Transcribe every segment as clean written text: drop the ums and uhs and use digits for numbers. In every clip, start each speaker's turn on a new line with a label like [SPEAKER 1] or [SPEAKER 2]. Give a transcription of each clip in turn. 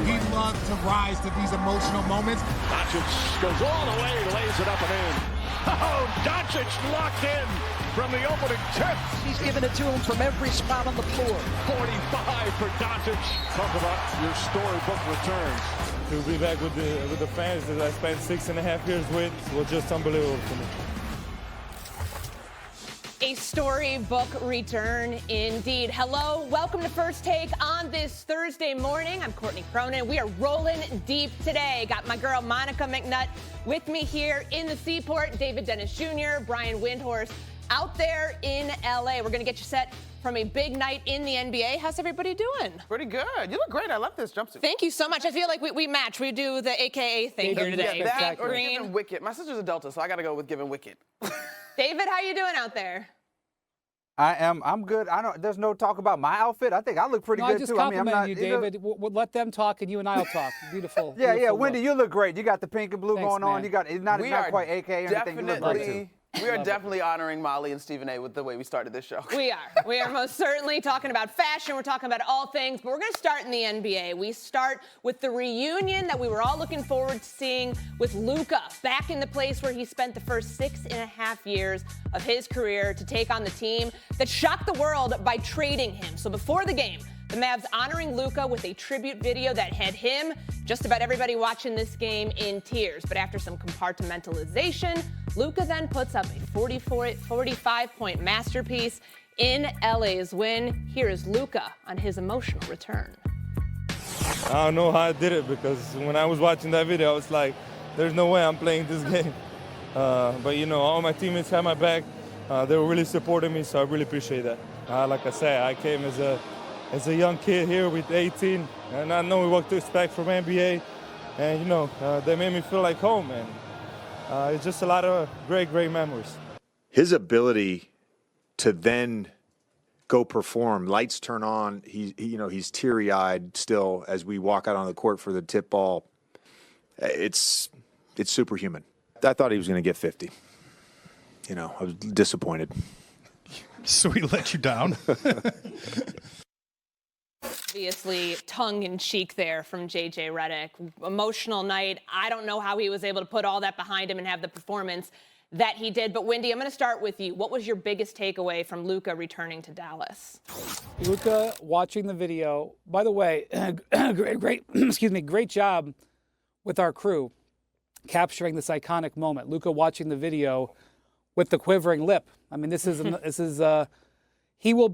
[SPEAKER 1] He loves to rise to these emotional moments.
[SPEAKER 2] Doncic goes all the way, lays it up and in. Oh, Doncic locked in from the opening tip.
[SPEAKER 3] He's giving it to him from every spot on the floor.
[SPEAKER 2] 45 for Doncic. Talk about your storybook returns.
[SPEAKER 4] To be back with the fans that I spent 6.5 years with was just unbelievable for me.
[SPEAKER 5] A storybook return indeed. Hello, welcome to First Take on this Thursday morning. I'm Courtney Cronin. We are rolling deep today. Got my girl Monica McNutt with me here in the Seaport. David Dennis Jr., Brian Windhorst out there in LA. We're going to get you set from a big night in the NBA. How's everybody doing?
[SPEAKER 6] Pretty good. You look great. I love this jumpsuit.
[SPEAKER 5] Thanh you so much. I feel like we match. We do the AKA thing here today.
[SPEAKER 6] Yeah, that or
[SPEAKER 5] green.
[SPEAKER 6] giving Wicked. My sister's a Delta, so I got to go with giving Wicked.
[SPEAKER 5] David, how you doing out there?
[SPEAKER 7] I'm good. There's no talk about my outfit. I think I look pretty good
[SPEAKER 8] just
[SPEAKER 7] too. I mean, I'm not
[SPEAKER 8] you, David. We'll let them talk, and you and I'll talk. Beautiful.
[SPEAKER 7] Yeah,
[SPEAKER 8] beautiful
[SPEAKER 7] Wendy,
[SPEAKER 8] look.
[SPEAKER 7] you look great. You got the pink and blue
[SPEAKER 8] Thanks,
[SPEAKER 7] going on.
[SPEAKER 8] man.
[SPEAKER 7] You got it's not quite AK or anything. You look great too.
[SPEAKER 6] We are definitely honoring Molly and Stephen A. with the way we started this show.
[SPEAKER 5] We are. We are most certainly talking about fashion. We're talking about all things, but we're going to start in the NBA. We start with the reunion that we were all looking forward to seeing with Luka back in the place where he spent the first 6.5 years of his career to take on the team that shocked the world by trading him. So before the game, the Mavs honoring Luka with a tribute video that had him, just about everybody watching this game, in tears. But after some compartmentalization, Luka then puts up a 45-point masterpiece in LA's win. Here is Luka on his emotional return.
[SPEAKER 4] I don't know how I did it because when I was watching that video, I was like, there's no way I'm playing this game. But, you know, all my teammates had my back. They were really supporting me, so I really appreciate that. Like I said, I came as a young kid here with 18, and I know what to expect from NBA. And, you know, they made me feel like home, and it's just a lot of great memories.
[SPEAKER 9] His ability to then go perform, lights turn on, he's teary-eyed still as we walk out on the court for the tip ball. It's superhuman. I thought he was going to get 50. You know, I was disappointed.
[SPEAKER 10] So he let you down?
[SPEAKER 5] Obviously, tongue-in-cheek there from J.J. Redick. Emotional night. I don't know how he was able to put all that behind him and have the performance that he did. But, Wendy, I'm going to start with you. What was your biggest takeaway from Luka returning to Dallas?
[SPEAKER 8] Luka watching the video. By the way, great job with our crew capturing this iconic moment. Luka watching the video with the quivering lip. I mean, he will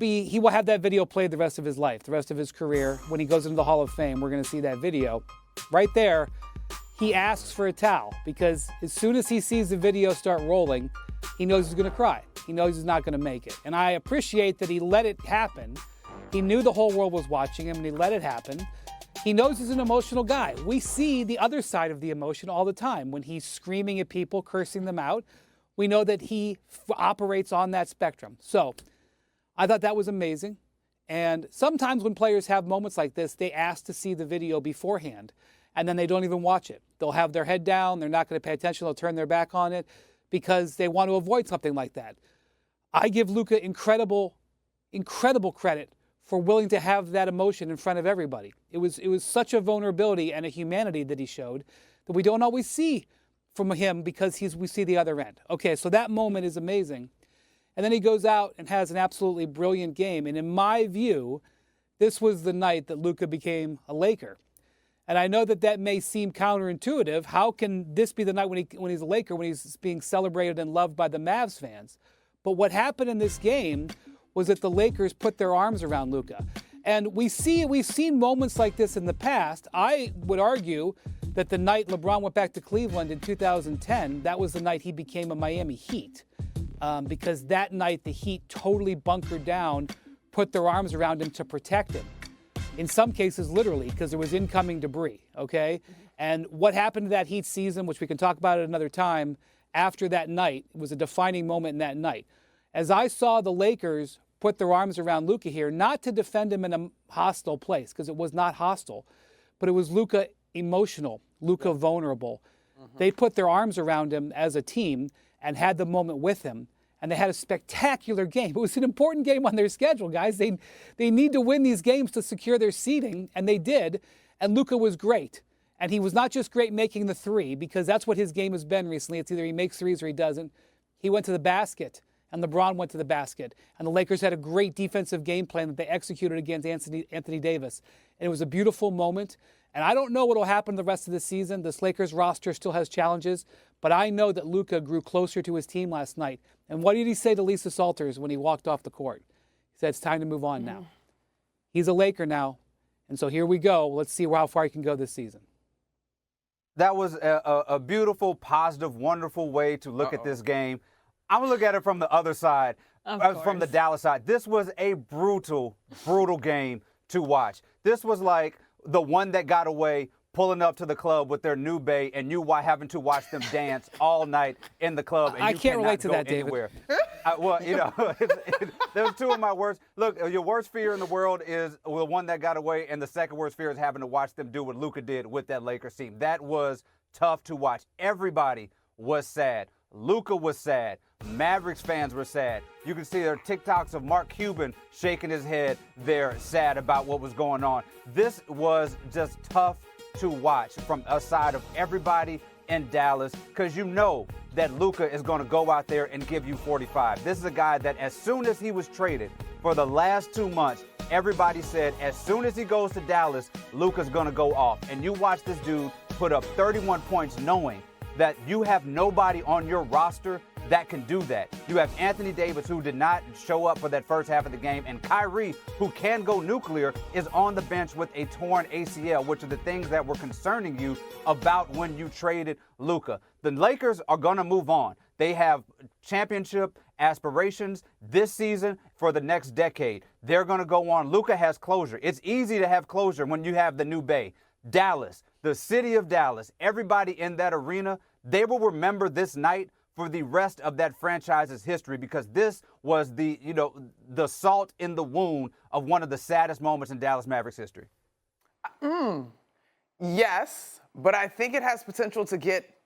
[SPEAKER 8] have that video played the rest of his life, the rest of his career. When he goes into the Hall of Fame, we're going to see that video. Right there, he asks for a towel because as soon as he sees the video start rolling, he knows he's going to cry. He knows he's not going to make it. And I appreciate that he let it happen. He knew the whole world was watching him, and he let it happen. He knows he's an emotional guy. We see the other side of the emotion all the time. When he's screaming at people, cursing them out, we know that he operates on that spectrum. So I thought that was amazing. And sometimes when players have moments like this, they ask to see the video beforehand, and then they don't even watch it. They'll have their head down. They're not going to pay attention. They'll turn their back on it because they want to avoid something like that. I give Luka incredible credit for willing to have that emotion in front of everybody. It was such a vulnerability and a humanity that he showed that we don't always see from him because we see the other end. Okay, so that moment is amazing. And then he goes out and has an absolutely brilliant game. And in my view, this was the night that Luka became a Laker. And I know that may seem counterintuitive. How can this be the night when he's a Laker, when he's being celebrated and loved by the Mavs fans? But what happened in this game was that the Lakers put their arms around Luka. And we've seen moments like this in the past. I would argue that the night LeBron went back to Cleveland in 2010, that was the night he became a Miami Heat. Because that night the Heat totally bunkered down, put their arms around him to protect him. In some cases, literally, because there was incoming debris, okay? And what happened to that Heat season, which we can talk about at another time, after that night, it was a defining moment in that night. As I saw the Lakers put their arms around Luka here, not to defend him in a hostile place, because it was not hostile, but it was Luka emotional, Luka vulnerable. They put their arms around him as a team and had the moment with him. And they had a spectacular game. It was an important game on their schedule, guys. They need to win these games to secure their seeding, and they did. And Luka was great. And he was not just great making the three, because that's what his game has been recently. It's either he makes threes or he doesn't. He went to the basket, and LeBron went to the basket. And the Lakers had a great defensive game plan that they executed against Anthony Davis. And it was a beautiful moment. And I don't know what will happen the rest of the season. This Lakers roster still has challenges. But I know that Luka grew closer to his team last night. And what did he say to Lisa Salters when he walked off the court? He said, it's time to move on now. He's a Laker now. And so here we go. Let's see how far he can go this season.
[SPEAKER 7] That was a beautiful, positive, wonderful way to look at this game. I'm going to look at it from the other side, from the Dallas side. This was a brutal, brutal game to watch. This was like the one that got away pulling up to the club with their new bae and you having to watch them dance all night in the club. And
[SPEAKER 8] I
[SPEAKER 7] you
[SPEAKER 8] can't relate to
[SPEAKER 7] cannot
[SPEAKER 8] that,
[SPEAKER 7] go anywhere. Well, you know, those two of my worst. Look, your worst fear in the world is the one that got away, and the second worst fear is having to watch them do what Luka did with that Lakers team. That was tough to watch. Everybody was sad. Luka was sad. Mavericks fans were sad. You can see their TikToks of Mark Cuban shaking his head. They're sad about what was going on. This was just tough to watch from a side of everybody in Dallas, because you know that Luka is going to go out there and give you 45. This is a guy that as soon as he was traded for the last 2 months, everybody said as soon as he goes to Dallas, Luka's going to go off. And you watch this dude put up 31 points knowing that you have nobody on your roster that can do that. You have Anthony Davis, who did not show up for that first half of the game, and Kyrie, who can go nuclear, is on the bench with a torn ACL, which are the things that were concerning you about when you traded Luka. The Lakers are going to move on. They have championship aspirations this season for the next decade. They're going to go on. Luka has closure. It's easy to have closure when you have the new bae. Dallas, the city of Dallas, everybody in that arena, they will remember this night for the rest of that franchise's history, because this was the salt in the wound of one of the saddest moments in Dallas Mavericks history.
[SPEAKER 6] Yes, but I think it has potential to get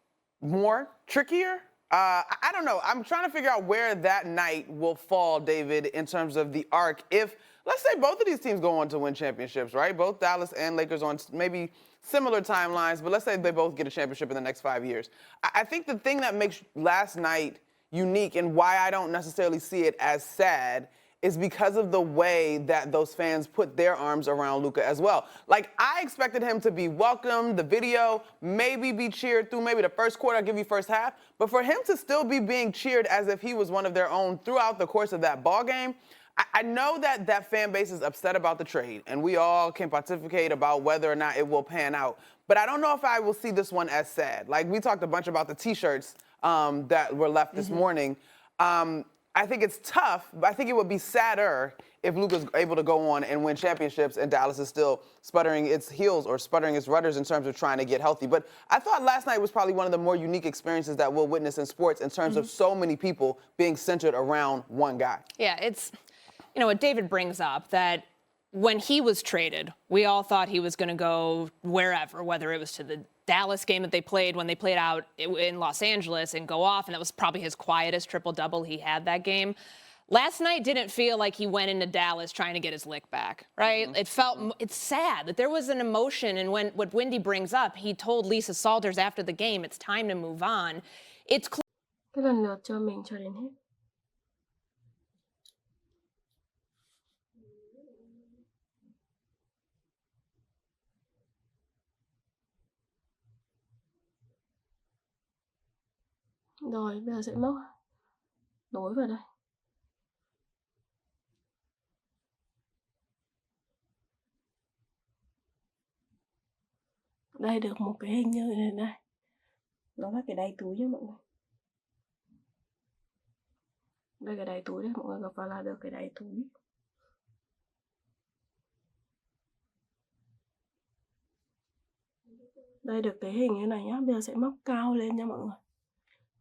[SPEAKER 6] more trickier. I don't know. I'm trying to figure out where that night will fall, David, in terms of the arc. If, let's say, both of these teams go on to win championships, right? Both Dallas and Lakers on maybe similar timelines, but let's say they both get a championship in the next 5 years. I think the thing that makes last night unique and why I don't necessarily see it as sad is because of the way that those fans put their arms around Luka as well. Like, I expected him to be welcomed, the video, maybe be cheered through maybe the first quarter, I'll give you first half, but for him to still be being cheered as if he was one of their own throughout the course of that ball game, I know that that fan base is upset about the trade, and we all can pontificate about whether or not it will pan out. But I don't know if I will see this one as sad. Like, we talked a bunch about the T-shirts that were left this morning. I think it's tough, but I think it would be sadder if Luka's able to go on and win championships and Dallas is still sputtering its heels or sputtering its rudders in terms of trying to get healthy. But I thought last night was probably one of the more unique experiences that we'll witness in sports in terms of so many people being centered around one guy.
[SPEAKER 5] Yeah, it's, you know, what David brings up, that when he was traded, we all thought he was going to go wherever, whether it was to the Dallas game that they played when they played out in Los Angeles and go off, and that was probably his quietest triple-double he had that game. Last night didn't feel like he went into Dallas trying to get his lick back, right? It felt, it's sad that there was an emotion, and when what Windy brings up, he told Lisa Salters after the game, it's time to move on. It's
[SPEAKER 11] Cái lần lượt cho mình cho đến hết. Rồi, bây giờ sẽ móc nối vào đây. Đây được một cái hình như thế này. Đó là cái đáy túi nha mọi người. Đây cái đáy túi đây, mọi người gặp vào là được cái đáy túi. Đây được cái hình như này nhá, bây giờ sẽ móc cao lên nha mọi người.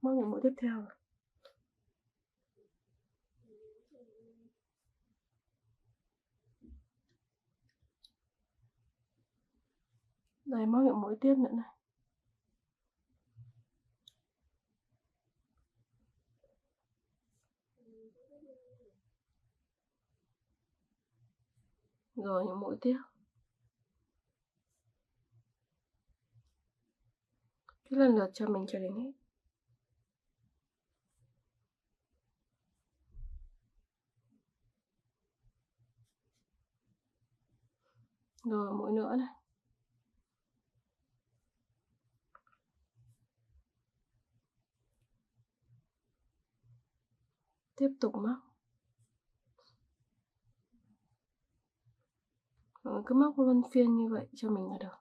[SPEAKER 11] Móc những mũi tiếp theo. Đây, móc những mũi tiếp nữa này. Rồi những mũi tiếp. Cứ lần lượt cho mình cho đến hết. Rồi mũi nữa này. Tiếp tục móc. Mọi người cứ móc luân phiên như vậy cho mình là được.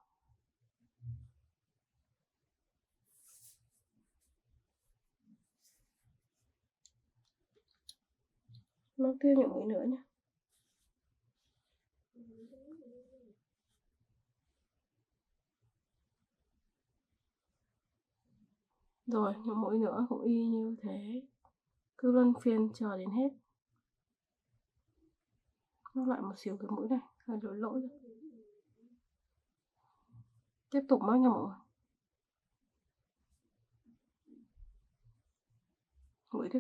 [SPEAKER 11] Móc tiếp những mũi nữa nhé. Rồi những mũi nữa cũng y như thế. Cứ luân phiên chờ đến hết. Móc lại một xíu cái mũi này, hơi lỗi lỗi rồi. Tiếp tục móc nha mọi người. Mũi tiếp